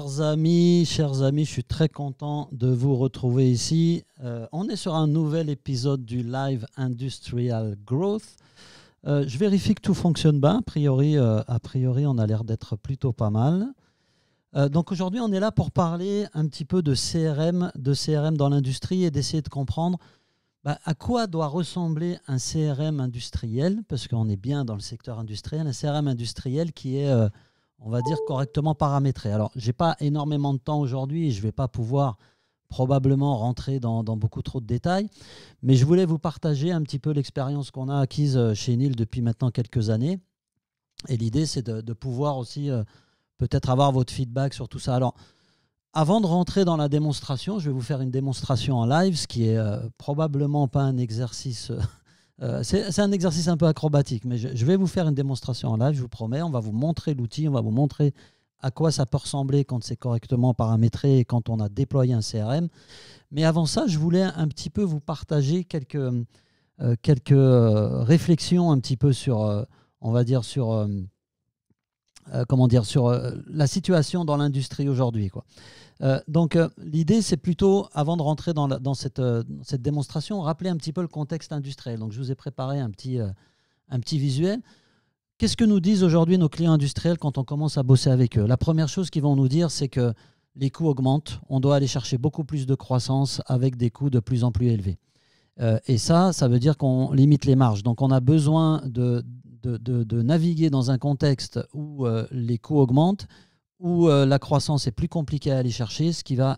Chers amis, je suis très content de vous retrouver ici. On est sur un nouvel épisode du Live Industrial Growth. Je vérifie que tout fonctionne bien. A priori, on a l'air d'être plutôt pas mal. Donc aujourd'hui, on est là pour parler un petit peu de CRM dans l'industrie et d'essayer de comprendre à quoi doit ressembler un CRM industriel, parce qu'on est bien dans le secteur industriel, un CRM industriel qui est, on va dire, correctement paramétré. Alors, je n'ai pas énormément de temps aujourd'hui et je ne vais pas pouvoir probablement rentrer dans beaucoup trop de détails, mais je voulais vous partager un petit peu l'expérience qu'on a acquise chez Neil depuis maintenant quelques années. Et l'idée, c'est de pouvoir aussi peut-être avoir votre feedback sur tout ça. Alors, avant de rentrer dans la démonstration, je vais vous faire une démonstration en live, ce qui est probablement pas un exercice... c'est un exercice un peu acrobatique, mais je vais vous faire une démonstration en live, je vous promets. On va vous montrer l'outil, on va vous montrer à quoi ça peut ressembler quand c'est correctement paramétré et quand on a déployé un CRM. Mais avant ça, je voulais un petit peu vous partager quelques réflexions un petit peu sur, on va dire, sur... sur la situation dans l'industrie aujourd'hui, quoi. Donc l'idée, c'est plutôt, avant de rentrer dans cette démonstration, rappeler un petit peu le contexte industriel. Donc je vous ai préparé un petit visuel. Qu'est-ce que nous disent aujourd'hui nos clients industriels quand on commence à bosser avec eux? La première chose qu'ils vont nous dire, c'est que les coûts augmentent. On doit aller chercher beaucoup plus de croissance avec des coûts de plus en plus élevés. Et ça veut dire qu'on limite les marges. Donc on a besoin de naviguer dans un contexte où les coûts augmentent, où la croissance est plus compliquée à aller chercher, ce qui va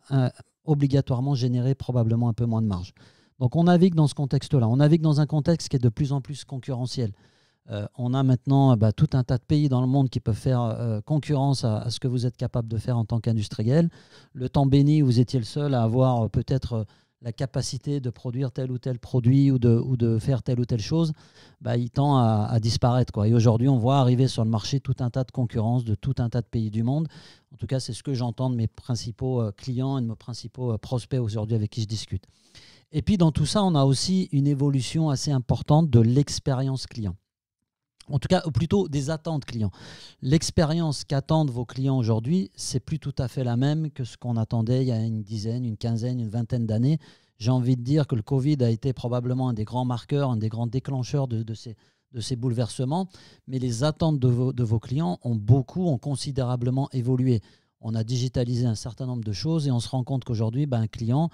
obligatoirement générer probablement un peu moins de marge. Donc on navigue dans ce contexte-là. On navigue dans un contexte qui est de plus en plus concurrentiel. On a maintenant tout un tas de pays dans le monde qui peuvent faire concurrence à ce que vous êtes capable de faire en tant qu'industriel. Le temps béni, vous étiez le seul à avoir peut-être... la capacité de produire tel ou tel produit ou de faire telle ou telle chose, il tend à disparaître, quoi. Et aujourd'hui, on voit arriver sur le marché tout un tas de concurrences de tout un tas de pays du monde. En tout cas, c'est ce que j'entends de mes principaux clients et de mes principaux prospects aujourd'hui avec qui je discute. Et puis, dans tout ça, on a aussi une évolution assez importante de l'expérience client. En tout cas, ou plutôt des attentes clients. L'expérience qu'attendent vos clients aujourd'hui, c'est plus tout à fait la même que ce qu'on attendait il y a une dizaine, une quinzaine, une vingtaine d'années. J'ai envie de dire que le Covid a été probablement un des grands marqueurs, un des grands déclencheurs de ces bouleversements. Mais les attentes de vos clients ont considérablement évolué. On a digitalisé un certain nombre de choses et on se rend compte qu'aujourd'hui, un client,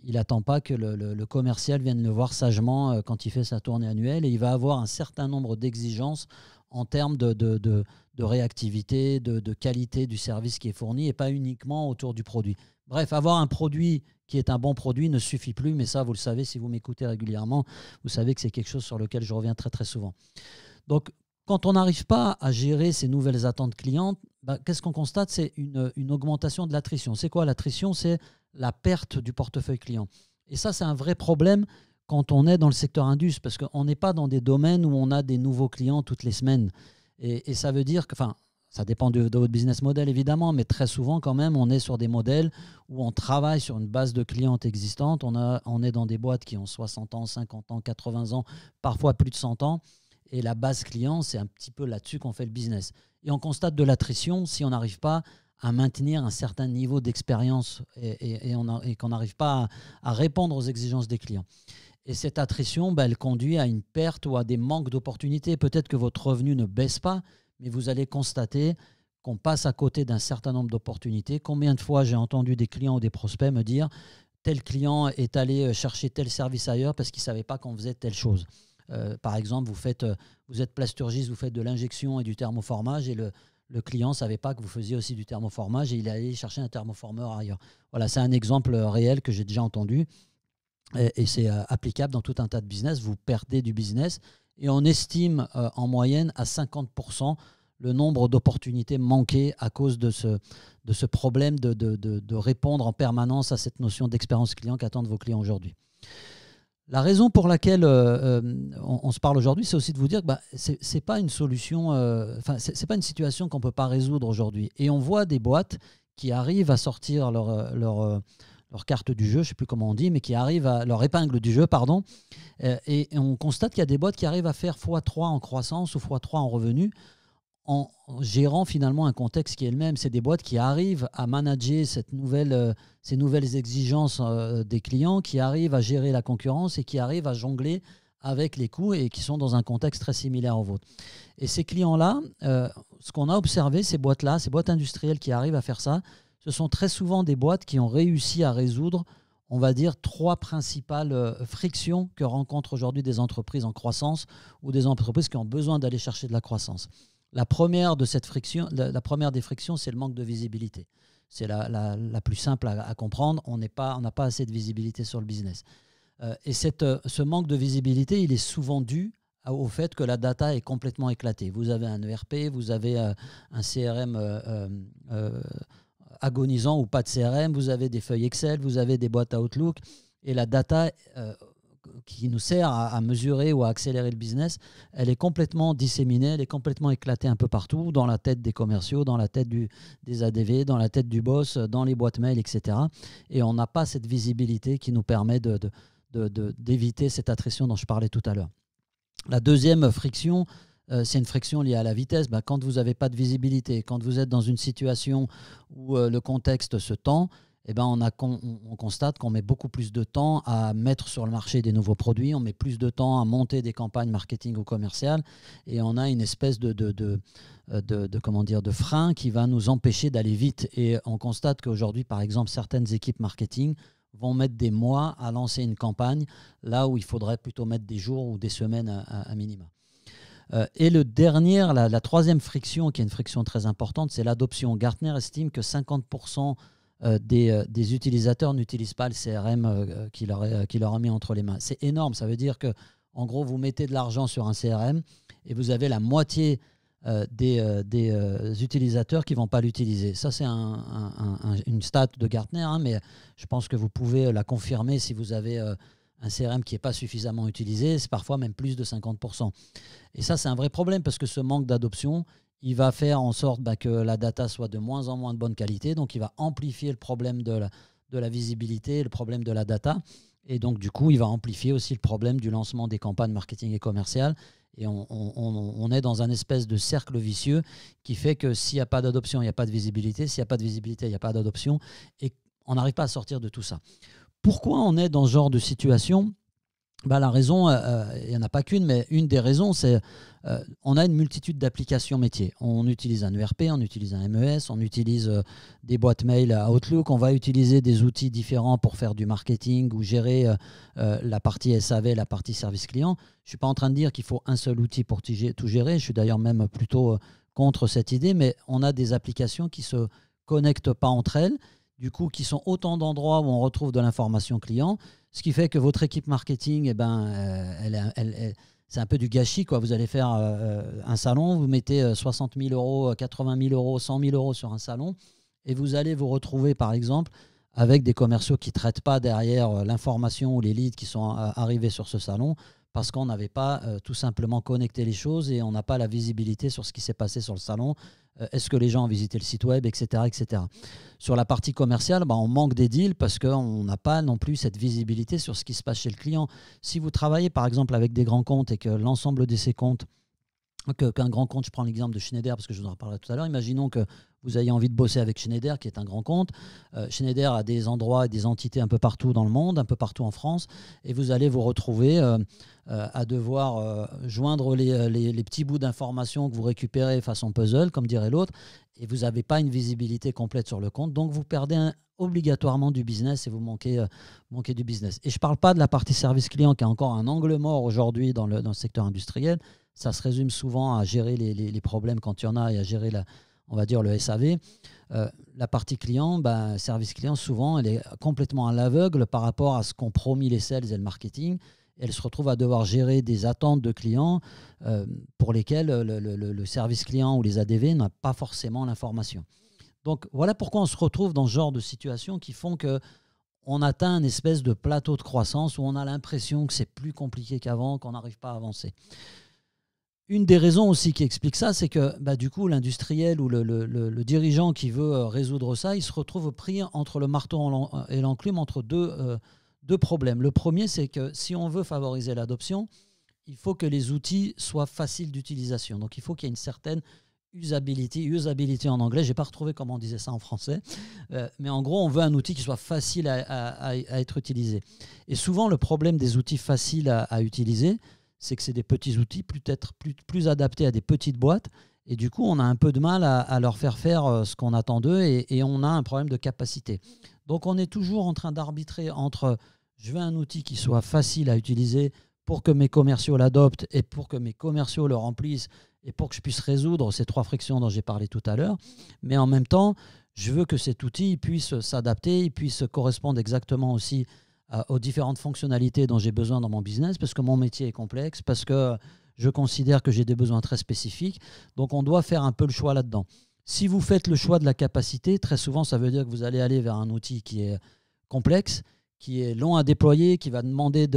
il n'attend pas que le commercial vienne le voir sagement quand il fait sa tournée annuelle, et il va avoir un certain nombre d'exigences en termes de réactivité, de qualité du service qui est fourni et pas uniquement autour du produit. Bref, avoir un produit qui est un bon produit ne suffit plus, mais ça, vous le savez, si vous m'écoutez régulièrement, vous savez que c'est quelque chose sur lequel je reviens très très souvent. Donc, quand on n'arrive pas à gérer ces nouvelles attentes clientes, qu'est-ce qu'on constate? C'est une augmentation de l'attrition. C'est quoi l'attrition? C'est la perte du portefeuille client. Et ça, c'est un vrai problème quand on est dans le secteur indus, parce qu'on n'est pas dans des domaines où on a des nouveaux clients toutes les semaines. Et ça veut dire que, ça dépend de votre business model évidemment, mais très souvent quand même, on est sur des modèles où on travaille sur une base de clientes existante. On est dans des boîtes qui ont 60 ans, 50 ans, 80 ans, parfois plus de 100 ans. Et la base client, c'est un petit peu là-dessus qu'on fait le business. Et on constate de l'attrition si on n'arrive pas à maintenir un certain niveau d'expérience et qu'on n'arrive pas à répondre aux exigences des clients. Et cette attrition, elle conduit à une perte ou à des manques d'opportunités. Peut-être que votre revenu ne baisse pas, mais vous allez constater qu'on passe à côté d'un certain nombre d'opportunités. Combien de fois j'ai entendu des clients ou des prospects me dire « tel client est allé chercher tel service ailleurs parce qu'il ne savait pas qu'on faisait telle chose ». Par exemple, vous êtes plasturgiste, vous faites de l'injection et du thermoformage et le client ne savait pas que vous faisiez aussi du thermoformage et il est allé chercher un thermoformeur ailleurs. Voilà, c'est un exemple réel que j'ai déjà entendu et c'est applicable dans tout un tas de business. Vous perdez du business et on estime en moyenne à 50% le nombre d'opportunités manquées à cause de ce problème de répondre en permanence à cette notion d'expérience client qu'attendent vos clients aujourd'hui. La raison pour laquelle on se parle aujourd'hui, c'est aussi de vous dire que c'est pas une solution, c'est pas une situation qu'on peut pas résoudre aujourd'hui. Et on voit des boîtes qui arrivent à sortir leur carte du jeu, je ne sais plus comment on dit, mais qui arrivent à leur épingle du jeu, pardon. Et on constate qu'il y a des boîtes qui arrivent à faire x3 en croissance ou x3 en revenus en gérant finalement un contexte qui est le même. C'est des boîtes qui arrivent à manager ces nouvelles exigences des clients, qui arrivent à gérer la concurrence et qui arrivent à jongler avec les coûts et qui sont dans un contexte très similaire au vôtre. Et ces clients-là, ce qu'on a observé, ces boîtes-là, ces boîtes industrielles qui arrivent à faire ça, ce sont très souvent des boîtes qui ont réussi à résoudre, on va dire, 3 principales frictions que rencontrent aujourd'hui des entreprises en croissance ou des entreprises qui ont besoin d'aller chercher de la croissance. La première de cette friction, la première des frictions, c'est le manque de visibilité. C'est la plus simple à comprendre. On n'a pas assez de visibilité sur le business. Et ce manque de visibilité, il est souvent dû au fait que la data est complètement éclatée. Vous avez un ERP, vous avez un CRM agonisant ou pas de CRM, vous avez des feuilles Excel, vous avez des boîtes Outlook, et la data qui nous sert à mesurer ou à accélérer le business, elle est complètement disséminée, elle est complètement éclatée un peu partout, dans la tête des commerciaux, dans la tête des ADV, dans la tête du boss, dans les boîtes mail, etc. Et on n'a pas cette visibilité qui nous permet d'éviter cette attrition dont je parlais tout à l'heure. La deuxième friction, c'est une friction liée à la vitesse. Quand vous n'avez pas de visibilité, quand vous êtes dans une situation où le contexte se tend, on constate qu'on met beaucoup plus de temps à mettre sur le marché des nouveaux produits, on met plus de temps à monter des campagnes marketing ou commerciales, et on a une espèce de frein qui va nous empêcher d'aller vite. Et on constate qu'aujourd'hui, par exemple, certaines équipes marketing vont mettre des mois à lancer une campagne, là où il faudrait plutôt mettre des jours ou des semaines à minima. Et la troisième friction, qui est une friction très importante, c'est l'adoption. Gartner estime que 50% des utilisateurs n'utilisent pas le CRM qu'il leur a mis entre les mains. C'est énorme, ça veut dire que en gros, vous mettez de l'argent sur un CRM et vous avez la moitié des utilisateurs qui ne vont pas l'utiliser. Ça, c'est une stat de Gartner, mais je pense que vous pouvez la confirmer si vous avez un CRM qui n'est pas suffisamment utilisé. C'est parfois même plus de 50%. Et ça, c'est un vrai problème parce que ce manque d'adoption, il va faire en sorte que la data soit de moins en moins de bonne qualité. Donc, il va amplifier le problème de la visibilité, le problème de la data. Et donc, du coup, il va amplifier aussi le problème du lancement des campagnes marketing et commerciales. Et on est dans un espèce de cercle vicieux qui fait que s'il n'y a pas d'adoption, il n'y a pas de visibilité. S'il n'y a pas de visibilité, il n'y a pas d'adoption. Et on n'arrive pas à sortir de tout ça. Pourquoi on est dans ce genre de situation ? La raison, il n'y en a pas qu'une, mais une des raisons, c'est on a une multitude d'applications métiers. On utilise un ERP, on utilise un MES, on utilise des boîtes mail à Outlook, on va utiliser des outils différents pour faire du marketing ou gérer la partie SAV, la partie service client. Je ne suis pas en train de dire qu'il faut un seul outil pour tout gérer. Je suis d'ailleurs même plutôt contre cette idée, mais on a des applications qui ne se connectent pas entre elles, du coup, qui sont autant d'endroits où on retrouve de l'information client, ce qui fait que votre équipe marketing, c'est un peu du gâchis, quoi. Vous allez faire un salon, vous mettez 60 000 euros, 80 000 euros, 100 000 euros sur un salon, et vous allez vous retrouver, par exemple, avec des commerciaux qui ne traitent pas derrière l'information ou les leads qui sont arrivés sur ce salon, parce qu'on n'avait pas tout simplement connecté les choses et on n'a pas la visibilité sur ce qui s'est passé sur le salon. Est-ce que les gens ont visité le site web, etc. etc. Sur la partie commerciale, on manque des deals parce qu'on n'a pas non plus cette visibilité sur ce qui se passe chez le client. Si vous travaillez par exemple avec des grands comptes et que l'ensemble de ces comptes, qu'un grand compte, je prends l'exemple de Schneider parce que je vous en reparlerai tout à l'heure, imaginons que vous ayez envie de bosser avec Schneider, qui est un grand compte. Schneider a des endroits et des entités un peu partout dans le monde, un peu partout en France, et vous allez vous retrouver à devoir joindre les petits bouts d'informations que vous récupérez façon puzzle, comme dirait l'autre, et vous n'avez pas une visibilité complète sur le compte, donc vous perdez obligatoirement du business et vous manquez du business. Et je ne parle pas de la partie service client qui a encore un angle mort aujourd'hui dans le secteur industriel. Ça se résume souvent à gérer les problèmes quand il y en a et à gérer on va dire le SAV. La partie client, service client, souvent, elle est complètement à l'aveugle par rapport à ce qu'ont promis les sales et le marketing. Elle se retrouve à devoir gérer des attentes de clients pour lesquelles le service client ou les ADV n'a pas forcément l'information. Donc voilà pourquoi on se retrouve dans ce genre de situations qui font qu'on atteint une espèce de plateau de croissance où on a l'impression que c'est plus compliqué qu'avant, qu'on n'arrive pas à avancer. Une des raisons aussi qui explique ça, c'est que du coup, l'industriel ou le dirigeant qui veut résoudre ça, il se retrouve pris entre le marteau et l'enclume, entre deux problèmes. Le premier, c'est que si on veut favoriser l'adoption, il faut que les outils soient faciles d'utilisation. Donc, il faut qu'il y ait une certaine usability en anglais, je n'ai pas retrouvé comment on disait ça en français, mais en gros, on veut un outil qui soit facile à être utilisé. Et souvent, le problème des outils faciles à utiliser, c'est que c'est des petits outils peut-être plus adaptés à des petites boîtes, et du coup, on a un peu de mal à leur faire ce qu'on attend d'eux, et on a un problème de capacité. Donc, on est toujours en train d'arbitrer entre je veux un outil qui soit facile à utiliser pour que mes commerciaux l'adoptent et pour que mes commerciaux le remplissent et pour que je puisse résoudre ces 3 frictions dont j'ai parlé tout à l'heure. Mais en même temps, je veux que cet outil puisse s'adapter, il puisse correspondre exactement aussi aux différentes fonctionnalités dont j'ai besoin dans mon business, parce que mon métier est complexe, parce que je considère que j'ai des besoins très spécifiques. Donc, on doit faire un peu le choix là-dedans. Si vous faites le choix de la capacité, très souvent, ça veut dire que vous allez aller vers un outil qui est complexe, qui est long à déployer, qui va demander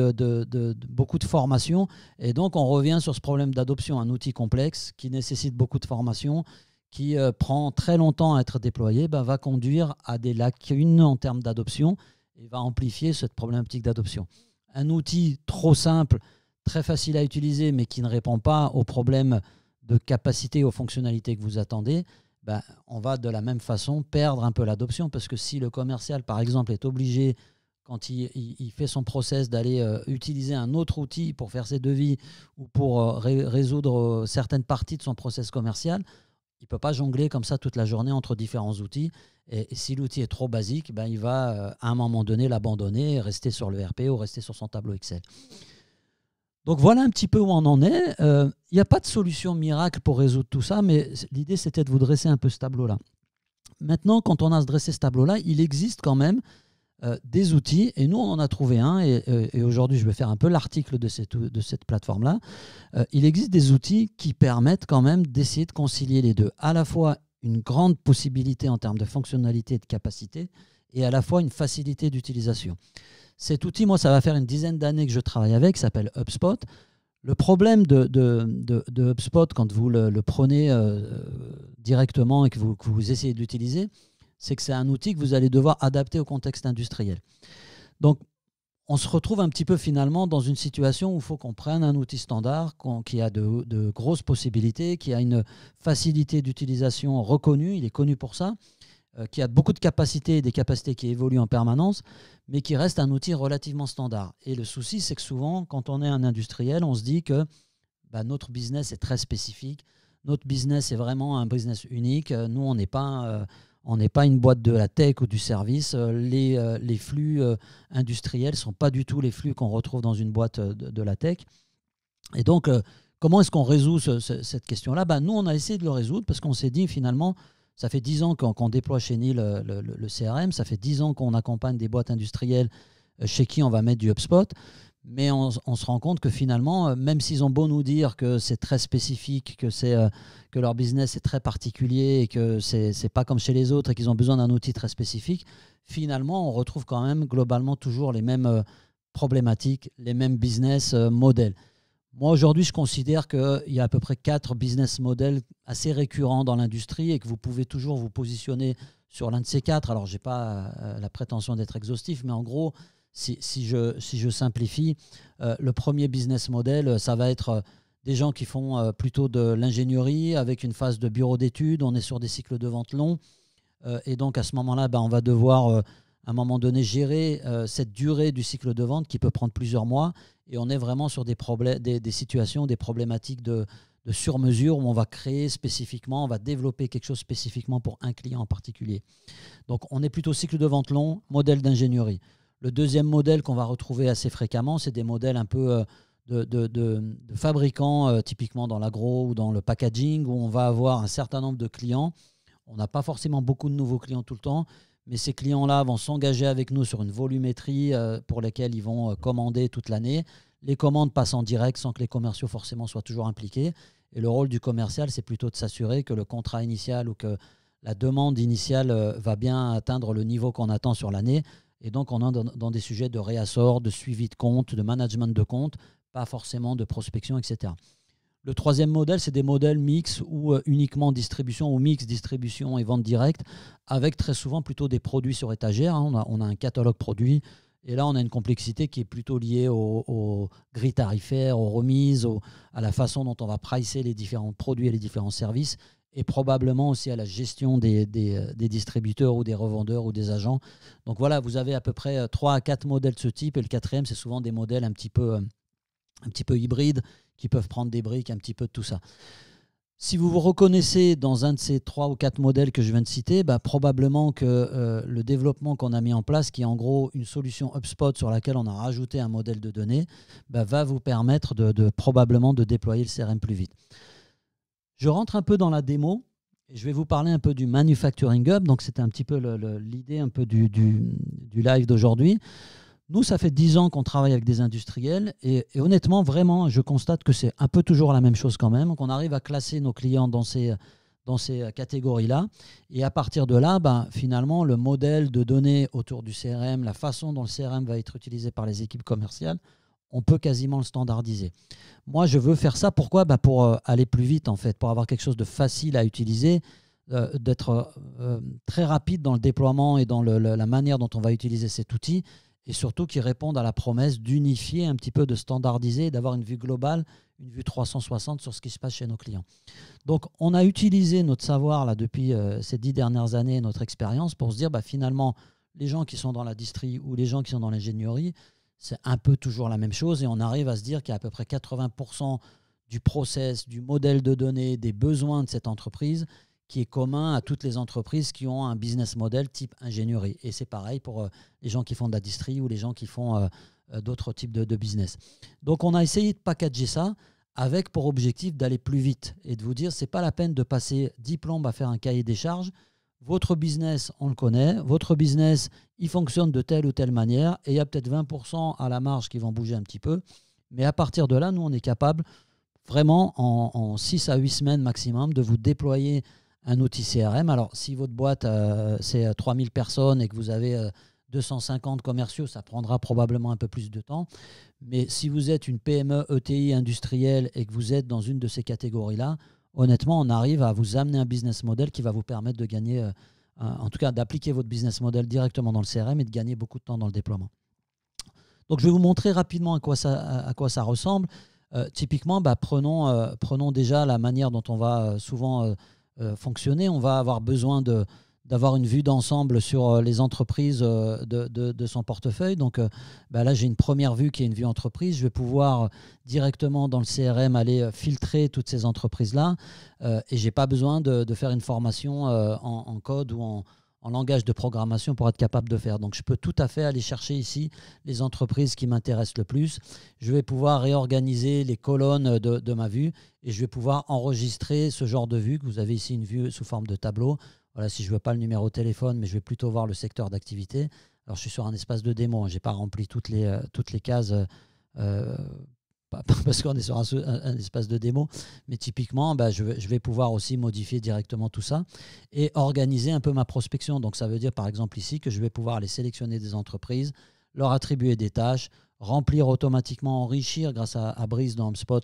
beaucoup de formation. Et donc, on revient sur ce problème d'adoption. Un outil complexe qui nécessite beaucoup de formation, qui prend très longtemps à être déployé, va conduire à des lacunes en termes d'adoption et va amplifier cette problématique d'adoption. Un outil trop simple, très facile à utiliser, mais qui ne répond pas aux problèmes de capacité, aux fonctionnalités que vous attendez, on va de la même façon perdre un peu l'adoption, parce que si le commercial, par exemple, est obligé, quand il fait son process, d'aller utiliser un autre outil pour faire ses devis ou pour résoudre certaines parties de son process commercial, il ne peut pas jongler comme ça toute la journée entre différents outils. Et si l'outil est trop basique, il va à un moment donné l'abandonner, rester sur le RP ou rester sur son tableau Excel. Donc voilà un petit peu où on en est. Il n'y a pas de solution miracle pour résoudre tout ça, mais l'idée c'était de vous dresser un peu ce tableau-là. Maintenant, quand on a dressé ce tableau-là, il existe quand même des outils, et nous on en a trouvé un, et aujourd'hui je vais faire un peu l'article de cette plateforme-là. Il existe des outils qui permettent quand même d'essayer de concilier les deux, à la fois une grande possibilité en termes de fonctionnalité et de capacité, et à la fois une facilité d'utilisation. Cet outil, moi ça va faire une dizaine d'années que je travaille avec, il s'appelle HubSpot. Le problème de HubSpot, quand vous le prenez directement et que vous essayez de l'utiliser, c'est que c'est un outil que vous allez devoir adapter au contexte industriel. Donc, on se retrouve un petit peu finalement dans une situation où il faut qu'on prenne un outil standard qui a de grosses possibilités, qui a une facilité d'utilisation reconnue, il est connu pour ça, qui a beaucoup de capacités, des capacités qui évoluent en permanence, mais qui reste un outil relativement standard. Et le souci, c'est que souvent, quand on est un industriel, on se dit que notre business est très spécifique, notre business est vraiment un business unique, nous, on n'est pas une boîte de la tech ou du service. Les flux industriels ne sont pas du tout les flux qu'on retrouve dans une boîte de la tech. Et donc, comment est-ce qu'on résout cette question-là ? Nous, on a essayé de le résoudre parce qu'on s'est dit finalement, ça fait 10 ans qu'on déploie chez NIL le CRM, ça fait 10 ans qu'on accompagne des boîtes industrielles chez qui on va mettre du HubSpot. Mais on se rend compte que finalement, même s'ils ont beau nous dire que c'est très spécifique, que leur business est très particulier et que c'est pas comme chez les autres et qu'ils ont besoin d'un outil très spécifique, finalement, on retrouve quand même globalement toujours les mêmes problématiques, les mêmes business models. Moi, aujourd'hui, je considère qu'il y a à peu près 4 business models assez récurrents dans l'industrie et que vous pouvez toujours vous positionner sur l'un de ces 4. Alors, je n'ai pas la prétention d'être exhaustif, mais en gros, si je simplifie, le premier business model, ça va être des gens qui font plutôt de l'ingénierie avec une phase de bureau d'études. On est sur des cycles de vente longs. Et donc, à ce moment-là, on va devoir, à un moment donné, gérer cette durée du cycle de vente qui peut prendre plusieurs mois. Et on est vraiment sur des situations, des problématiques de sur-mesure où on va créer spécifiquement, on va développer quelque chose spécifiquement pour un client en particulier. Donc, on est plutôt cycle de vente long, modèle d'ingénierie. Le deuxième modèle qu'on va retrouver assez fréquemment, c'est des modèles un peu de fabricants, typiquement dans l'agro ou dans le packaging, où on va avoir un certain nombre de clients. On n'a pas forcément beaucoup de nouveaux clients tout le temps, mais ces clients-là vont s'engager avec nous sur une volumétrie pour laquelle ils vont commander toute l'année. Les commandes passent en direct sans que les commerciaux forcément soient toujours impliqués. Et le rôle du commercial, c'est plutôt de s'assurer que le contrat initial ou que la demande initiale va bien atteindre le niveau qu'on attend sur l'année. Et donc, on est dans des sujets de réassort, de suivi de compte, de management de compte, pas forcément de prospection, etc. Le troisième modèle, c'est des modèles mix ou uniquement distribution ou mix distribution et vente directe, avec très souvent plutôt des produits sur étagère. On a un catalogue produit, et là, on a une complexité qui est plutôt liée aux grilles tarifaires, aux remises, à la façon dont on va pricer les différents produits et les différents services. et probablement aussi à la gestion des distributeurs ou des revendeurs ou des agents. Donc voilà, vous avez à peu près 3 à 4 modèles de ce type, et le quatrième, c'est souvent des modèles un petit peu hybrides qui peuvent prendre des briques, un petit peu de tout ça. Si vous vous reconnaissez dans un de ces 3 ou 4 modèles que je viens de citer, probablement que le développement qu'on a mis en place, qui est en gros une solution HubSpot sur laquelle on a rajouté un modèle de données, va vous permettre probablement de déployer le CRM plus vite. Je rentre un peu dans la démo et je vais vous parler un peu du Manufacturing Hub. Donc c'était un petit peu l'idée un peu du live d'aujourd'hui. Nous, ça fait 10 ans qu'on travaille avec des industriels et honnêtement, vraiment, je constate que c'est un peu toujours la même chose quand même, qu'on arrive à classer nos clients dans ces catégories-là. Et à partir de là, finalement, le modèle de données autour du CRM, la façon dont le CRM va être utilisé par les équipes commerciales, on peut quasiment le standardiser. Moi, je veux faire ça. Pourquoi ? Pour aller plus vite, en fait, pour avoir quelque chose de facile à utiliser, d'être très rapide dans le déploiement et dans la manière dont on va utiliser cet outil, et surtout qui répondent à la promesse d'unifier un petit peu, de standardiser, d'avoir une vue globale, une vue 360 sur ce qui se passe chez nos clients. Donc, on a utilisé notre savoir là, depuis ces 10 dernières années, notre expérience, pour se dire finalement, les gens qui sont dans la distri ou les gens qui sont dans l'ingénierie, c'est un peu toujours la même chose, et on arrive à se dire qu'il y a à peu près 80% du process, du modèle de données, des besoins de cette entreprise qui est commun à toutes les entreprises qui ont un business model type ingénierie. Et c'est pareil pour les gens qui font de la distri ou les gens qui font d'autres types de business. Donc on a essayé de packager ça avec pour objectif d'aller plus vite et de vous dire c'est pas la peine de passer 10 plombes à faire un cahier des charges. Votre business, on le connaît. Votre business, il fonctionne de telle ou telle manière et il y a peut-être 20% à la marge qui vont bouger un petit peu. Mais à partir de là, nous, on est capable vraiment en 6 à 8 semaines maximum de vous déployer un outil CRM. Alors, si votre boîte, c'est 3000 personnes et que vous avez 250 commerciaux, ça prendra probablement un peu plus de temps. Mais si vous êtes une PME, ETI industrielle et que vous êtes dans une de ces catégories-là, honnêtement, on arrive à vous amener un business model qui va vous permettre de gagner, en tout cas d'appliquer votre business model directement dans le CRM et de gagner beaucoup de temps dans le déploiement. Donc, je vais vous montrer rapidement à quoi ça ressemble. Typiquement, prenons déjà la manière dont on va souvent fonctionner. On va avoir besoin d'avoir une vue d'ensemble sur les entreprises de son portefeuille. Donc là, j'ai une première vue qui est une vue entreprise. Je vais pouvoir directement dans le CRM aller filtrer toutes ces entreprises-là et je n'ai pas besoin de faire une formation en code ou en langage de programmation pour être capable de faire. Donc, je peux tout à fait aller chercher ici les entreprises qui m'intéressent le plus. Je vais pouvoir réorganiser les colonnes de ma vue et je vais pouvoir enregistrer ce genre de vue que vous avez ici, une vue sous forme de tableau. Voilà, si je ne veux pas le numéro de téléphone, mais je vais plutôt voir le secteur d'activité. Alors, je suis sur un espace de démo. Je n'ai pas rempli toutes les cases parce qu'on est sur un espace de démo, mais typiquement, je vais pouvoir aussi modifier directement tout ça et organiser un peu ma prospection. Donc, ça veut dire, par exemple, ici, que je vais pouvoir aller sélectionner des entreprises, leur attribuer des tâches, remplir automatiquement, enrichir grâce à Breeze dans HubSpot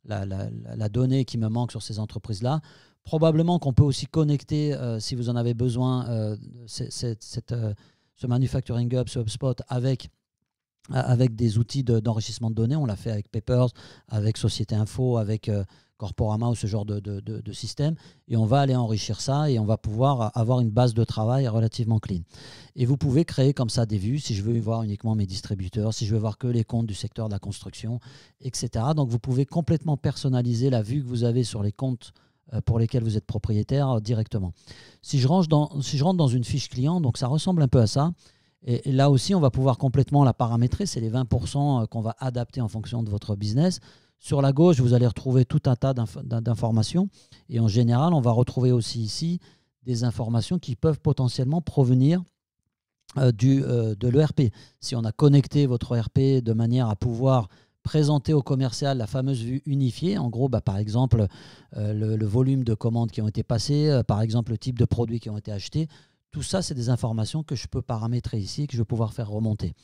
la donnée qui me manque sur ces entreprises-là. Probablement qu'on peut aussi connecter, si vous en avez besoin, ce Manufacturing Hub, ce HubSpot avec des outils d'enrichissement de données. On l'a fait avec Papers, avec Société Info, avec Corporama ou ce genre de système. Et on va aller enrichir ça et on va pouvoir avoir une base de travail relativement clean. Et vous pouvez créer comme ça des vues, si je veux voir uniquement mes distributeurs, si je veux voir que les comptes du secteur de la construction, etc. Donc vous pouvez complètement personnaliser la vue que vous avez sur les comptes pour lesquels vous êtes propriétaire directement. Si je rentre dans une fiche client, donc ça ressemble un peu à ça. Et là aussi, on va pouvoir complètement la paramétrer. C'est les 20% qu'on va adapter en fonction de votre business. Sur la gauche, vous allez retrouver tout un tas d'informations. Et en général, on va retrouver aussi ici des informations qui peuvent potentiellement provenir de l'ERP. Si on a connecté votre ERP de manière à pouvoir présenter au commercial la fameuse vue unifiée, en gros, par exemple, le volume de commandes qui ont été passées, par exemple, le type de produits qui ont été achetés. Tout ça, c'est des informations que je peux paramétrer ici et que je vais pouvoir faire remonter.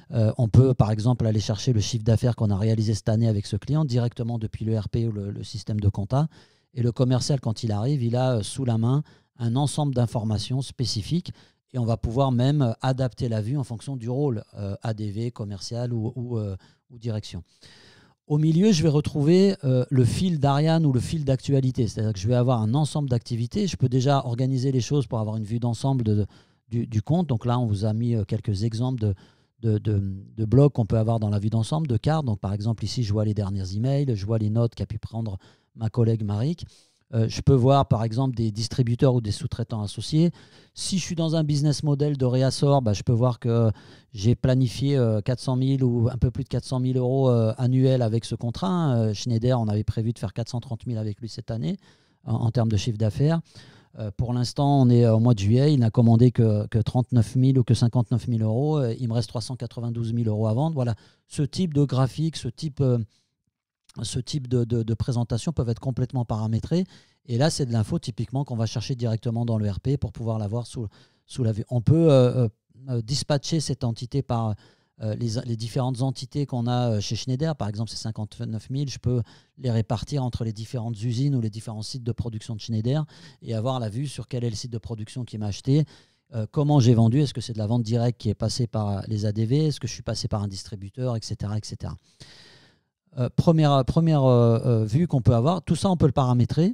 On peut, par exemple, aller chercher le chiffre d'affaires qu'on a réalisé cette année avec ce client directement depuis l'ERP ou le système de compta. Et le commercial, quand il arrive, il a sous la main un ensemble d'informations spécifiques et on va pouvoir même adapter la vue en fonction du rôle ADV, commercial ou direction. Au milieu, je vais retrouver le fil d'Ariane ou le fil d'actualité. C'est-à-dire que je vais avoir un ensemble d'activités. Je peux déjà organiser les choses pour avoir une vue d'ensemble du compte. Donc là, on vous a mis quelques exemples de blocs qu'on peut avoir dans la vue d'ensemble, de cartes. Donc par exemple, ici, je vois les derniers emails, je vois les notes qu'a pu prendre ma collègue Marik. Je peux voir par exemple des distributeurs ou des sous-traitants associés. Si je suis dans un business model de réassort, je peux voir que j'ai planifié 400 000 ou un peu plus de 400 000 euros annuels avec ce contrat. Schneider, on avait prévu de faire 430 000 avec lui cette année en termes de chiffre d'affaires. Pour l'instant, on est au mois de juillet. Il n'a commandé que 39 000 ou que 59 000 euros. Il me reste 392 000 euros à vendre. Voilà, ce type de graphique, ce type de présentation peuvent être complètement paramétrés. Et là, c'est de l'info typiquement qu'on va chercher directement dans le RP pour pouvoir l'avoir sous la vue. On peut dispatcher cette entité par les différentes entités qu'on a chez Schneider. Par exemple, c'est 59 000. Je peux les répartir entre les différentes usines ou les différents sites de production de Schneider et avoir la vue sur quel est le site de production qui m'a acheté. Comment j'ai vendu, est-ce que c'est de la vente directe qui est passée par les ADV, est-ce que je suis passé par un distributeur, etc. etc. Première vue qu'on peut avoir, tout ça on peut le paramétrer.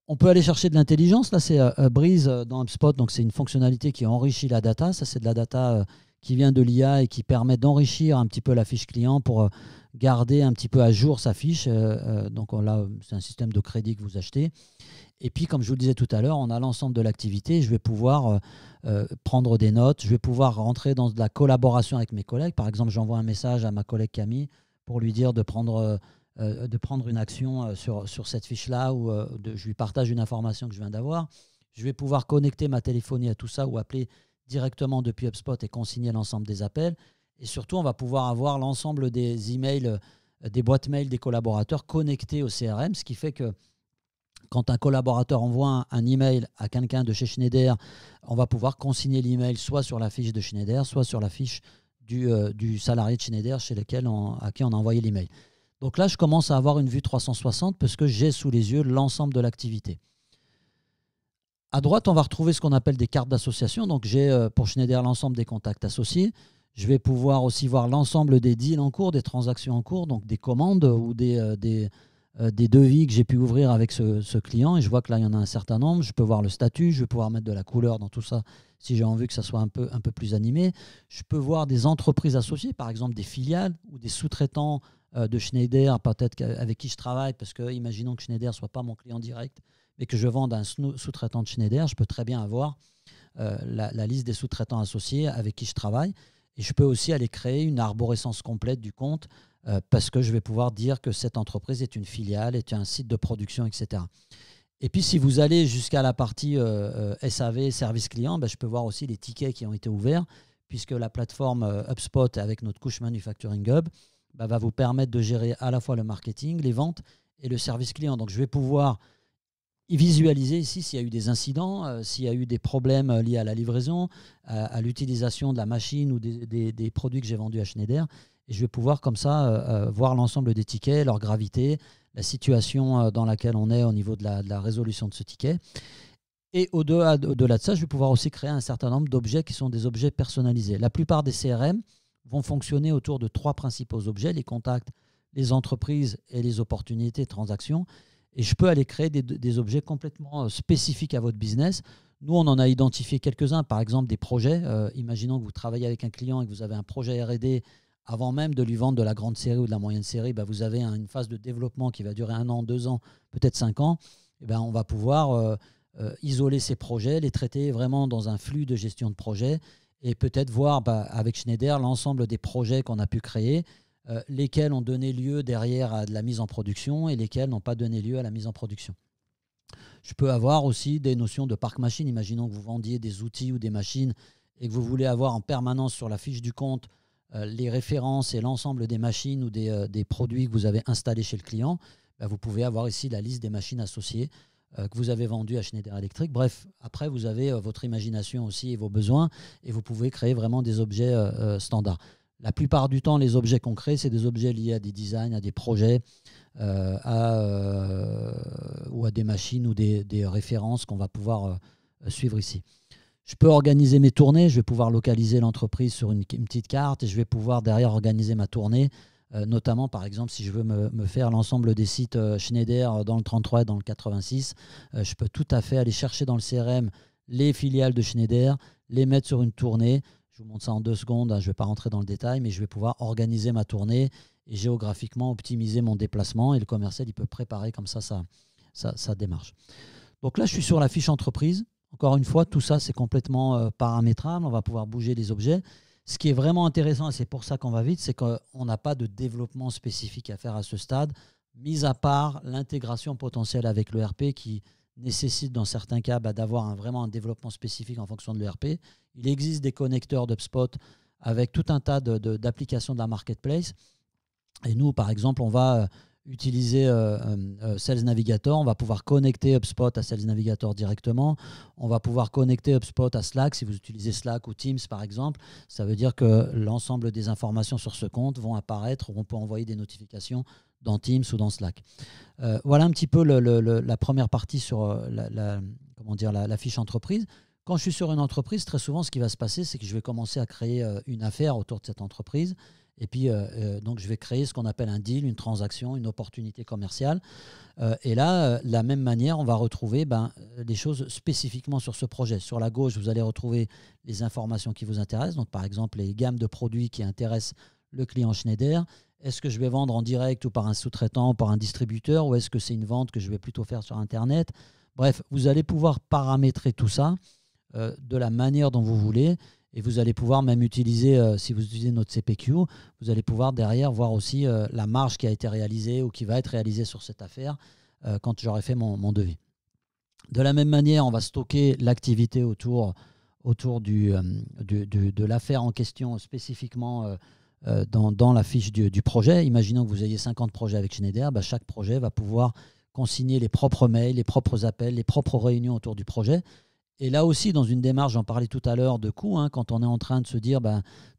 On peut aller chercher de l'intelligence. Là, c'est Breeze dans HubSpot. Donc, c'est une fonctionnalité qui enrichit la data. Ça, c'est de la data qui vient de l'IA et qui permet d'enrichir un petit peu la fiche client pour garder un petit peu à jour sa fiche. Donc, là, c'est un système de crédit que vous achetez. Et puis, comme je vous le disais tout à l'heure, on a l'ensemble de l'activité. Je vais pouvoir prendre des notes. Je vais pouvoir rentrer dans de la collaboration avec mes collègues. Par exemple, j'envoie un message à ma collègue Camille pour lui dire de prendre une action sur cette fiche-là ou je lui partage une information que je viens d'avoir. Je vais pouvoir connecter ma téléphonie à tout ça ou appeler directement depuis HubSpot et consigner l'ensemble des appels. Et surtout, on va pouvoir avoir l'ensemble des emails, des boîtes mail des collaborateurs connectés au CRM, ce qui fait que quand un collaborateur envoie un email à quelqu'un de chez Schneider, on va pouvoir consigner l'email soit sur la fiche de Schneider, soit sur la fiche du salarié de Schneider à qui on a envoyé l'email. Donc là, je commence à avoir une vue 360 parce que j'ai sous les yeux l'ensemble de l'activité. À droite, on va retrouver ce qu'on appelle des cartes d'association. Donc j'ai pour Schneider l'ensemble des contacts associés. Je vais pouvoir aussi voir l'ensemble des deals en cours, des transactions en cours, donc des commandes ou des devis que j'ai pu ouvrir avec ce client. Et je vois que là, il y en a un certain nombre. Je peux voir le statut, je vais pouvoir mettre de la couleur dans tout ça si j'ai envie que ça soit un peu plus animé. Je peux voir des entreprises associées, par exemple des filiales ou des sous-traitants de Schneider, peut-être avec qui je travaille, parce que imaginons que Schneider ne soit pas mon client direct, mais que je vende à un sous-traitant de Schneider, je peux très bien avoir la liste des sous-traitants associés avec qui je travaille. Et je peux aussi aller créer une arborescence complète du compte parce que je vais pouvoir dire que cette entreprise est une filiale, est un site de production, etc. Et puis, si vous allez jusqu'à la partie SAV, service client, je peux voir aussi les tickets qui ont été ouverts, puisque la plateforme HubSpot avec notre couche Manufacturing Hub va vous permettre de gérer à la fois le marketing, les ventes et le service client. Donc, je vais pouvoir visualiser ici s'il y a eu des incidents, s'il y a eu des problèmes liés à la livraison, à l'utilisation de la machine ou des produits que j'ai vendus à Schneider. Et je vais pouvoir comme ça voir l'ensemble des tickets, leur gravité, la situation dans laquelle on est au niveau de la résolution de ce ticket. Et au-delà de ça, je vais pouvoir aussi créer un certain nombre d'objets qui sont des objets personnalisés. La plupart des CRM vont fonctionner autour de 3 principaux objets, les contacts, les entreprises et les opportunités de transactions. Et je peux aller créer des objets complètement spécifiques à votre business. Nous, on en a identifié quelques-uns, par exemple des projets. Imaginons que vous travaillez avec un client et que vous avez un projet R&D. Avant même de lui vendre de la grande série ou de la moyenne série, vous avez une phase de développement qui va durer 1 an, 2 ans, peut-être 5 ans. On va pouvoir isoler ces projets, les traiter vraiment dans un flux de gestion de projet et peut-être voir avec Schneider l'ensemble des projets qu'on a pu créer, lesquels ont donné lieu derrière à de la mise en production et lesquels n'ont pas donné lieu à la mise en production. Je peux avoir aussi des notions de parc machine. Imaginons que vous vendiez des outils ou des machines et que vous voulez avoir en permanence sur la fiche du compte les références et l'ensemble des machines ou des produits que vous avez installés chez le client. Vous pouvez avoir ici la liste des machines associées que vous avez vendues à Schneider Electric. Bref, après, vous avez votre imagination aussi et vos besoins et vous pouvez créer vraiment des objets standards. La plupart du temps, les objets qu'on crée, c'est des objets liés à des designs, à des projets, ou à des machines ou des références qu'on va pouvoir suivre ici. Je peux organiser mes tournées, je vais pouvoir localiser l'entreprise sur une petite carte et je vais pouvoir derrière organiser ma tournée Notamment, par exemple, si je veux me faire l'ensemble des sites Schneider dans le 33 et dans le 86, je peux tout à fait aller chercher dans le CRM les filiales de Schneider, les mettre sur une tournée. Je vous montre ça en 2 secondes, hein, je ne vais pas rentrer dans le détail, mais je vais pouvoir organiser ma tournée et géographiquement optimiser mon déplacement. Et le commercial, il peut préparer comme ça sa démarche. Donc là, je suis sur la fiche entreprise. Encore une fois, tout ça, c'est complètement paramétrable. On va pouvoir bouger les objets. Ce qui est vraiment intéressant, et c'est pour ça qu'on va vite, c'est qu'on n'a pas de développement spécifique à faire à ce stade, mis à part l'intégration potentielle avec l'ERP qui nécessite dans certains cas d'avoir vraiment un développement spécifique en fonction de l'ERP. Il existe des connecteurs d'HubSpot avec tout un tas d'applications de la marketplace. Et nous, par exemple, on va utiliser Sales Navigator. On va pouvoir connecter HubSpot à Sales Navigator directement. On va pouvoir connecter HubSpot à Slack. Si vous utilisez Slack ou Teams, par exemple, ça veut dire que l'ensemble des informations sur ce compte vont apparaître ou on peut envoyer des notifications dans Teams ou dans Slack. Voilà un petit peu la première partie sur la fiche entreprise. Quand je suis sur une entreprise, très souvent, ce qui va se passer, c'est que je vais commencer à créer une affaire autour de cette entreprise. Et puis, donc, je vais créer ce qu'on appelle un deal, une transaction, une opportunité commerciale. Et là, de la même manière, on va retrouver des choses spécifiquement sur ce projet. Sur la gauche, vous allez retrouver les informations qui vous intéressent. Donc, par exemple, les gammes de produits qui intéressent le client Schneider. Est-ce que je vais vendre en direct ou par un sous-traitant ou par un distributeur, ou est-ce que c'est une vente que je vais plutôt faire sur Internet? Bref, vous allez pouvoir paramétrer tout ça de la manière dont vous voulez. Et vous allez pouvoir même utiliser, si vous utilisez notre CPQ, vous allez pouvoir derrière voir aussi la marge qui a été réalisée ou qui va être réalisée sur cette affaire quand j'aurai fait mon devis. De la même manière, on va stocker l'activité autour de l'affaire en question spécifiquement dans la fiche du projet. Imaginons que vous ayez 50 projets avec Schneider, chaque projet va pouvoir consigner les propres mails, les propres appels, les propres réunions autour du projet. Et là aussi, dans une démarche, j'en parlais tout à l'heure, de coûts, quand on est en train de se dire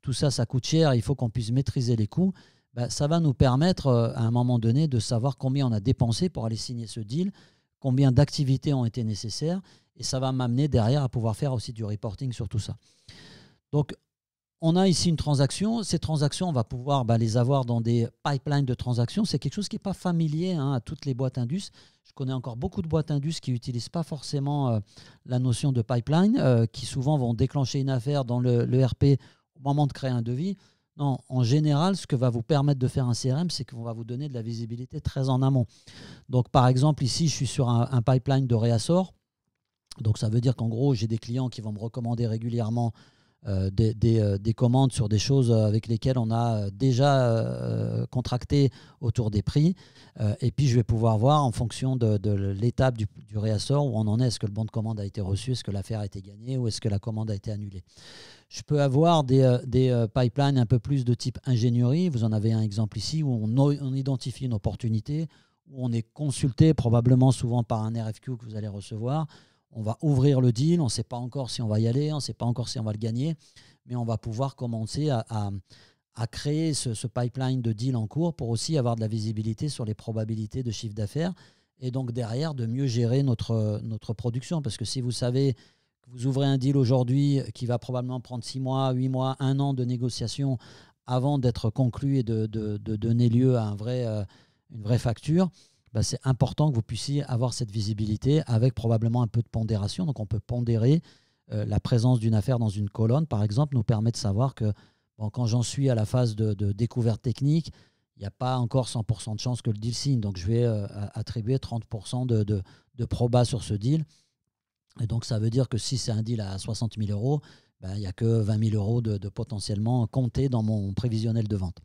tout ça, ça coûte cher, il faut qu'on puisse maîtriser les coûts, ça va nous permettre à un moment donné de savoir combien on a dépensé pour aller signer ce deal, combien d'activités ont été nécessaires, et ça va m'amener derrière à pouvoir faire aussi du reporting sur tout ça. Donc, on a ici une transaction. Ces transactions, on va pouvoir les avoir dans des pipelines de transactions. C'est quelque chose qui n'est pas familier à toutes les boîtes Indus. Je connais encore beaucoup de boîtes Indus qui n'utilisent pas forcément la notion de pipeline, qui souvent vont déclencher une affaire dans le RP au moment de créer un devis. Non, en général, ce que va vous permettre de faire un CRM, c'est qu'on va vous donner de la visibilité très en amont. Donc, par exemple, ici, je suis sur un pipeline de réassort. Donc, ça veut dire qu'en gros, j'ai des clients qui vont me recommander régulièrement des commandes sur des choses avec lesquelles on a déjà contracté autour des prix. Et puis, je vais pouvoir voir en fonction de l'étape du réassort où on en est. Est-ce que le bon de commande a été reçu? Est-ce que l'affaire a été gagnée? Ou est-ce que la commande a été annulée? Je peux avoir des pipelines un peu plus de type ingénierie. Vous en avez un exemple ici où on identifie une opportunité, où on est consulté probablement souvent par un RFQ que vous allez recevoir. On va ouvrir le deal, on ne sait pas encore si on va y aller, on ne sait pas encore si on va le gagner, mais on va pouvoir commencer à créer ce pipeline de deal en cours pour aussi avoir de la visibilité sur les probabilités de chiffre d'affaires et donc derrière de mieux gérer notre production. Parce que si vous savez que vous ouvrez un deal aujourd'hui qui va probablement prendre 6 mois, 8 mois, 1 an de négociation avant d'être conclu et de donner lieu à une vraie facture, c'est important que vous puissiez avoir cette visibilité avec probablement un peu de pondération. Donc, on peut pondérer la présence d'une affaire dans une colonne, par exemple, nous permet de savoir que quand j'en suis à la phase de découverte technique, il n'y a pas encore 100% de chance que le deal signe. Donc, je vais attribuer 30% de proba sur ce deal. Et donc, ça veut dire que si c'est un deal à 60 000 euros, il n'y a que 20 000 euros de potentiellement compter dans mon prévisionnel de vente.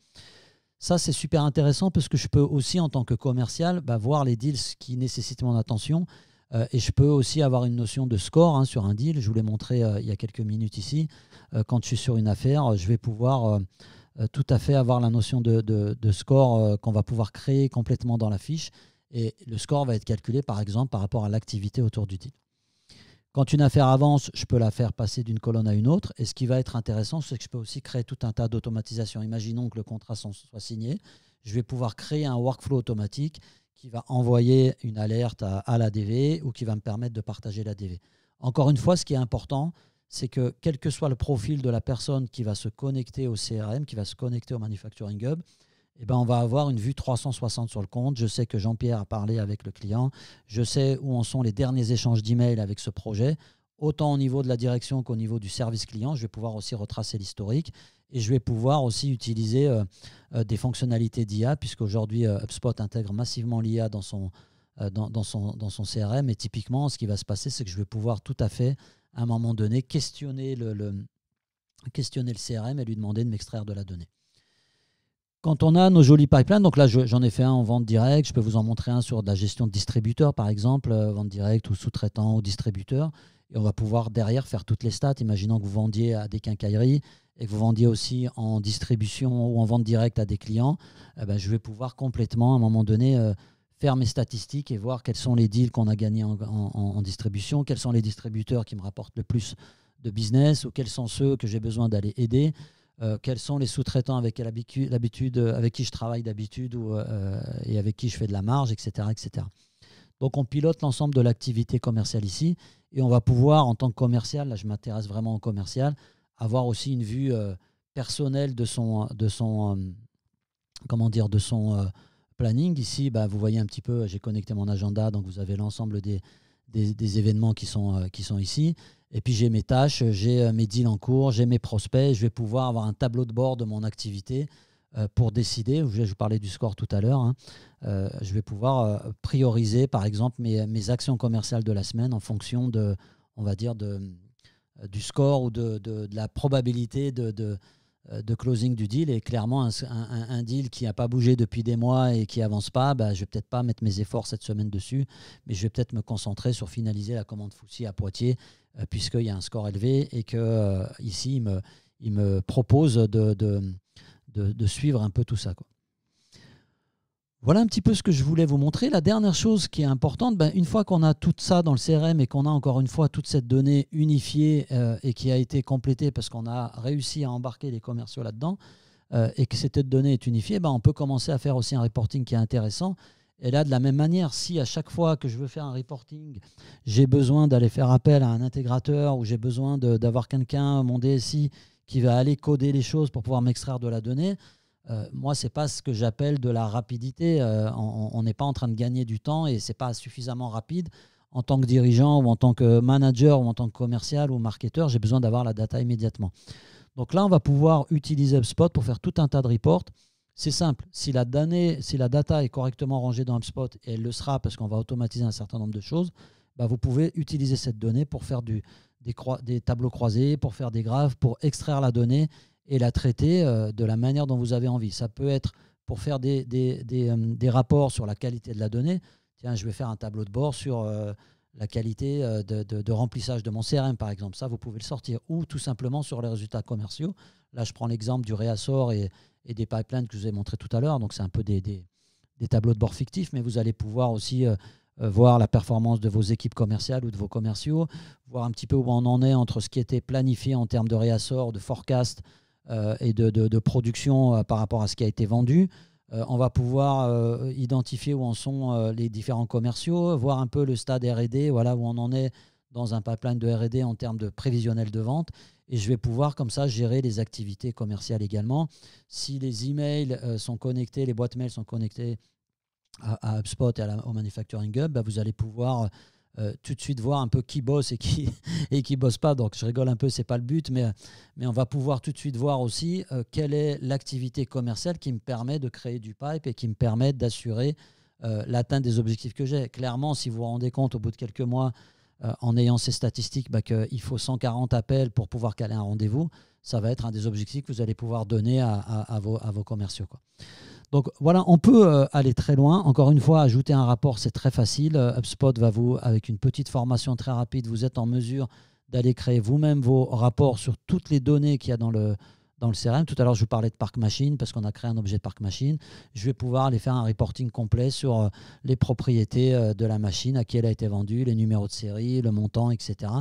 Ça, c'est super intéressant parce que je peux aussi, en tant que commercial, voir les deals qui nécessitent mon attention. Et je peux aussi avoir une notion de score sur un deal. Je vous l'ai montré il y a quelques minutes ici. Quand je suis sur une affaire, je vais pouvoir tout à fait avoir la notion de score qu'on va pouvoir créer complètement dans la fiche. Et le score va être calculé, par exemple, par rapport à l'activité autour du deal. Quand une affaire avance, je peux la faire passer d'une colonne à une autre. Et ce qui va être intéressant, c'est que je peux aussi créer tout un tas d'automatisation. Imaginons que le contrat soit signé. Je vais pouvoir créer un workflow automatique qui va envoyer une alerte à la DV ou qui va me permettre de partager la DV. Encore une fois, ce qui est important, c'est que quel que soit le profil de la personne qui va se connecter au CRM, qui va se connecter au Manufacturing Hub, eh ben, on va avoir une vue 360 sur le compte. Je sais que Jean-Pierre a parlé avec le client. Je sais où en sont les derniers échanges d'emails avec ce projet. Autant au niveau de la direction qu'au niveau du service client, je vais pouvoir aussi retracer l'historique et je vais pouvoir aussi utiliser des fonctionnalités d'IA, puisqu'aujourd'hui, HubSpot intègre massivement l'IA dans son CRM. Et typiquement, ce qui va se passer, c'est que je vais pouvoir tout à fait, à un moment donné, questionner le CRM et lui demander de m'extraire de la donnée. Quand on a nos jolis pipelines, donc là j'en ai fait un en vente directe, je peux vous en montrer un sur de la gestion de distributeurs par exemple, vente directe ou sous-traitant ou distributeur, et on va pouvoir derrière faire toutes les stats. Imaginons que vous vendiez à des quincailleries et que vous vendiez aussi en distribution ou en vente directe à des clients, je vais pouvoir complètement à un moment donné faire mes statistiques et voir quels sont les deals qu'on a gagnés en distribution, quels sont les distributeurs qui me rapportent le plus de business ou quels sont ceux que j'ai besoin d'aller aider. Quels sont les sous-traitants avec qui je travaille d'habitude et avec qui je fais de la marge, etc., etc. Donc, on pilote l'ensemble de l'activité commerciale ici et on va pouvoir, en tant que commercial, là je m'intéresse vraiment au commercial, avoir aussi une vue personnelle de son planning. Ici, vous voyez un petit peu, j'ai connecté mon agenda, donc vous avez l'ensemble des événements qui sont ici. Et puis j'ai mes tâches, j'ai mes deals en cours, j'ai mes prospects. Je vais pouvoir avoir un tableau de bord de mon activité pour décider. Je vous parlais du score tout à l'heure. Je vais pouvoir prioriser, par exemple, mes actions commerciales de la semaine en fonction on va dire, du score ou de la probabilité de closing du deal. Et clairement, un deal qui n'a pas bougé depuis des mois et qui n'avance pas, je ne vais peut-être pas mettre mes efforts cette semaine dessus, mais je vais peut-être me concentrer sur finaliser la commande Foussy à Poitiers, puisqu'il y a un score élevé et que ici, il me propose de suivre un peu tout ça, quoi. Voilà un petit peu ce que je voulais vous montrer. La dernière chose qui est importante, une fois qu'on a tout ça dans le CRM et qu'on a encore une fois toute cette donnée unifiée et qui a été complétée parce qu'on a réussi à embarquer les commerciaux là-dedans et que cette donnée est unifiée, on peut commencer à faire aussi un reporting qui est intéressant. Et là, de la même manière, si à chaque fois que je veux faire un reporting, j'ai besoin d'aller faire appel à un intégrateur ou j'ai besoin d'avoir quelqu'un, mon DSI, qui va aller coder les choses pour pouvoir m'extraire de la donnée, moi, ce n'est pas ce que j'appelle de la rapidité. On n'est pas en train de gagner du temps et ce n'est pas suffisamment rapide. En tant que dirigeant ou en tant que manager ou en tant que commercial ou marketeur, j'ai besoin d'avoir la data immédiatement. Donc là, on va pouvoir utiliser HubSpot pour faire tout un tas de reports. C'est simple. Si la data est correctement rangée dans HubSpot, et elle le sera parce qu'on va automatiser un certain nombre de choses, vous pouvez utiliser cette donnée pour faire des tableaux croisés, pour faire des graphes, pour extraire la donnée et la traiter de la manière dont vous avez envie. Ça peut être pour faire des rapports sur la qualité de la donnée. Tiens, je vais faire un tableau de bord sur la qualité de remplissage de mon CRM, par exemple. Ça, vous pouvez le sortir. Ou tout simplement sur les résultats commerciaux. Là, je prends l'exemple du réassort et des pipelines que je vous ai montré tout à l'heure. Donc, c'est un peu des tableaux de bord fictifs, mais vous allez pouvoir aussi voir la performance de vos équipes commerciales ou de vos commerciaux, voir un petit peu où on en est entre ce qui était planifié en termes de réassort, de forecast, et de production par rapport à ce qui a été vendu. On va pouvoir identifier où en sont les différents commerciaux, voir un peu le stade R&D, voilà où on en est dans un pipeline de R&D en termes de prévisionnel de vente. Et je vais pouvoir comme ça gérer les activités commerciales également. Si les emails sont connectés, les boîtes mails sont connectées à HubSpot et au Manufacturing Hub, vous allez pouvoir tout de suite voir un peu qui bosse et qui bosse pas. Donc je rigole un peu, c'est pas le but, mais on va pouvoir tout de suite voir aussi quelle est l'activité commerciale qui me permet de créer du pipe et qui me permet d'assurer l'atteinte des objectifs que j'ai. Clairement, si vous vous rendez compte au bout de quelques mois, en ayant ces statistiques, qu'il faut 140 appels pour pouvoir caler un rendez-vous, ça va être un des objectifs que vous allez pouvoir donner à vos commerciaux, quoi. Donc voilà, on peut aller très loin. Encore une fois, ajouter un rapport, c'est très facile. HubSpot va avec une petite formation très rapide, vous êtes en mesure d'aller créer vous-même vos rapports sur toutes les données qu'il y a dans le CRM. Tout à l'heure, je vous parlais de Park Machine parce qu'on a créé un objet de Park Machine. Je vais pouvoir aller faire un reporting complet sur les propriétés de la machine, à qui elle a été vendue, les numéros de série, le montant, etc.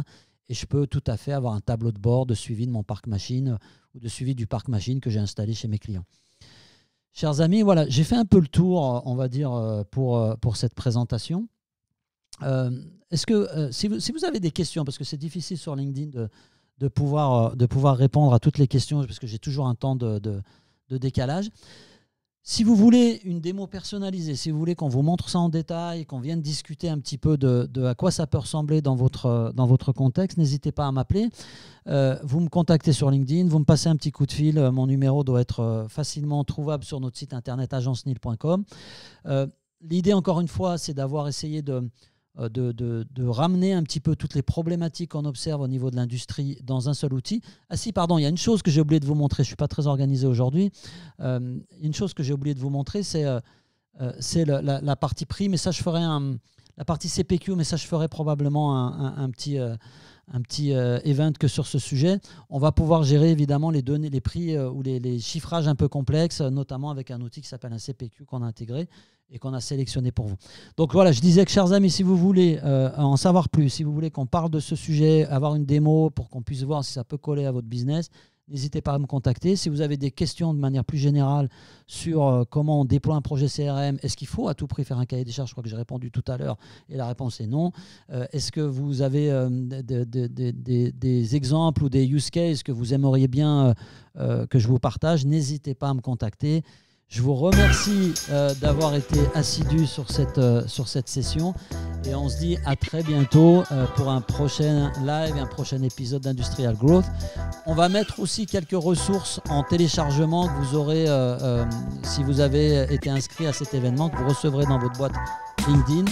Et je peux tout à fait avoir un tableau de bord de suivi de mon Park Machine ou de suivi du Park Machine que j'ai installé chez mes clients. Chers amis, voilà, j'ai fait un peu le tour, on va dire, pour cette présentation. Est-ce que, si vous avez des questions, parce que c'est difficile sur LinkedIn de pouvoir répondre à toutes les questions, parce que j'ai toujours un temps de décalage. Si vous voulez une démo personnalisée, si vous voulez qu'on vous montre ça en détail, qu'on vienne discuter un petit peu de à quoi ça peut ressembler dans votre contexte, n'hésitez pas à m'appeler. Vous me contactez sur LinkedIn, vous me passez un petit coup de fil. Mon numéro doit être facilement trouvable sur notre site internet agencenil.com. L'idée, encore une fois, c'est d'avoir essayé de ramener un petit peu toutes les problématiques qu'on observe au niveau de l'industrie dans un seul outil. Ah si, pardon, il y a une chose que j'ai oublié de vous montrer, je ne suis pas très organisé aujourd'hui. Une chose que j'ai oublié de vous montrer, c'est la partie prix, mais ça je ferai la partie CPQ, mais ça je ferai probablement un petit event que sur ce sujet. On va pouvoir gérer évidemment les données, les prix ou les chiffrages un peu complexes, notamment avec un outil qui s'appelle un CPQ qu'on a intégré et qu'on a sélectionné pour vous. Donc voilà, je disais que, chers amis, si vous voulez en savoir plus, si vous voulez qu'on parle de ce sujet, avoir une démo pour qu'on puisse voir si ça peut coller à votre business, n'hésitez pas à me contacter. Si vous avez des questions de manière plus générale sur comment on déploie un projet CRM, est-ce qu'il faut à tout prix faire un cahier des charges? Je crois que j'ai répondu tout à l'heure et la réponse est non. Est-ce que vous avez des exemples ou des use cases que vous aimeriez bien que je vous partage? N'hésitez pas à me contacter. Je vous remercie d'avoir été assidus sur cette session et on se dit à très bientôt pour un prochain live et un prochain épisode d'Industrial Growth. On va mettre aussi quelques ressources en téléchargement que vous aurez si vous avez été inscrit à cet événement, que vous recevrez dans votre boîte LinkedIn.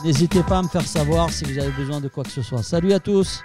N'hésitez pas à me faire savoir si vous avez besoin de quoi que ce soit. Salut à tous!